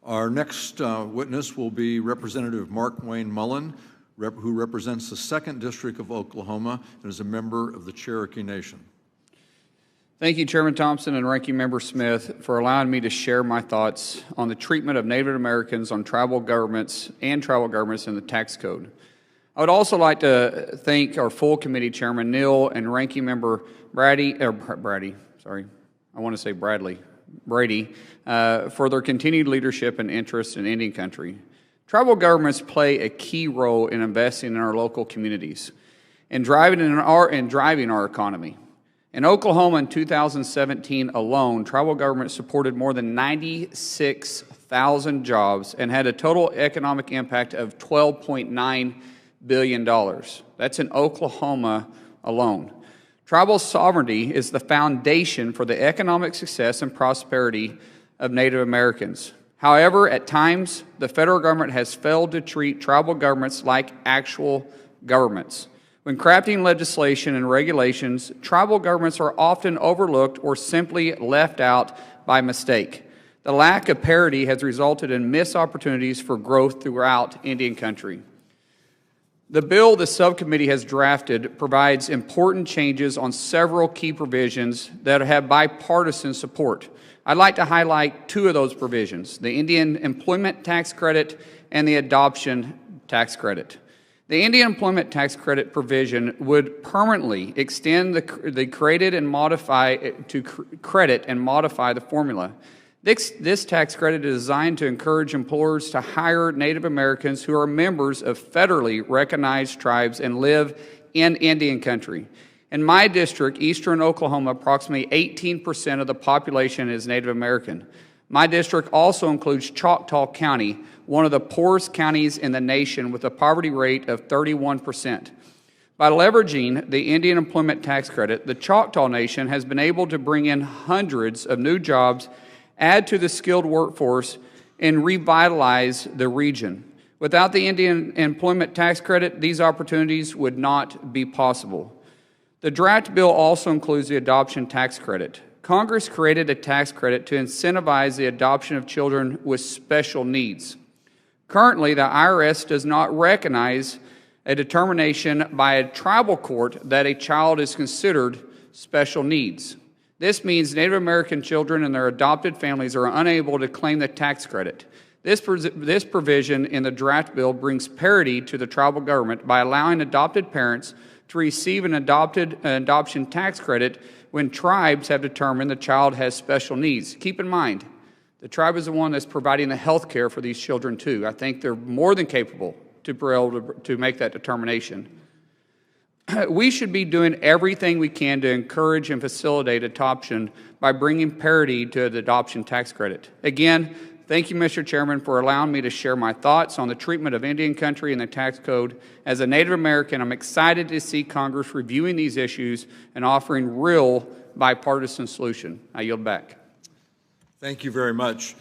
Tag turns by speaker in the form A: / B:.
A: Our next witness will be Representative Markwayne Mullin, who represents the 2nd District of Oklahoma and is a member of the Cherokee Nation.
B: Thank you, Chairman Thompson and Ranking Member Smith, for allowing me to share my thoughts on the treatment of Native Americans on tribal governments in the tax code. I would also like to thank our full committee chairman, Neal, and Ranking Member Brady, for their continued leadership and interest in Indian country. Tribal governments play a key role in investing in our local communities and driving our economy. In Oklahoma in 2017 alone, tribal government supported more than 96,000 jobs and had a total economic impact of $12.9 billion. That's in Oklahoma alone. Tribal sovereignty is the foundation for the economic success and prosperity of Native Americans. However, at times, the federal government has failed to treat tribal governments like actual governments. When crafting legislation and regulations, tribal governments are often overlooked or simply left out by mistake. The lack of parity has resulted in missed opportunities for growth throughout Indian country. The bill the subcommittee has drafted provides important changes on several key provisions that have bipartisan support. I'd like to highlight 2 of those provisions: the Indian Employment Tax Credit and the Adoption Tax Credit. The Indian Employment Tax Credit provision would permanently extend the credit and modify the formula. This tax credit is designed to encourage employers to hire Native Americans who are members of federally recognized tribes and live in Indian country. In my district, eastern Oklahoma, approximately 18% of the population is Native American. My district also includes Choctaw County, one of the poorest counties in the nation with a poverty rate of 31%. By leveraging the Indian Employment Tax Credit, the Choctaw Nation has been able to bring in hundreds of new jobs, add to the skilled workforce, and revitalize the region. Without the Indian Employment Tax Credit, these opportunities would not be possible. The draft bill also includes the Adoption Tax Credit. Congress created a tax credit to incentivize the adoption of children with special needs. Currently, the IRS does not recognize a determination by a tribal court that a child is considered special needs. This means Native American children and their adopted families are unable to claim the tax credit. This provision in the draft bill brings parity to the tribal government by allowing adopted parents to receive an adoption tax credit when tribes have determined the child has special needs. Keep in mind, the tribe is the one that's providing the health care for these children too. I think they're more than capable to make that determination. We should be doing everything we can to encourage and facilitate adoption by bringing parity to the adoption tax credit. Again, thank you, Mr. Chairman, for allowing me to share my thoughts on the treatment of Indian country and the tax code. As a Native American, I'm excited to see Congress reviewing these issues and offering real bipartisan solution. I yield back.
A: Thank you very much.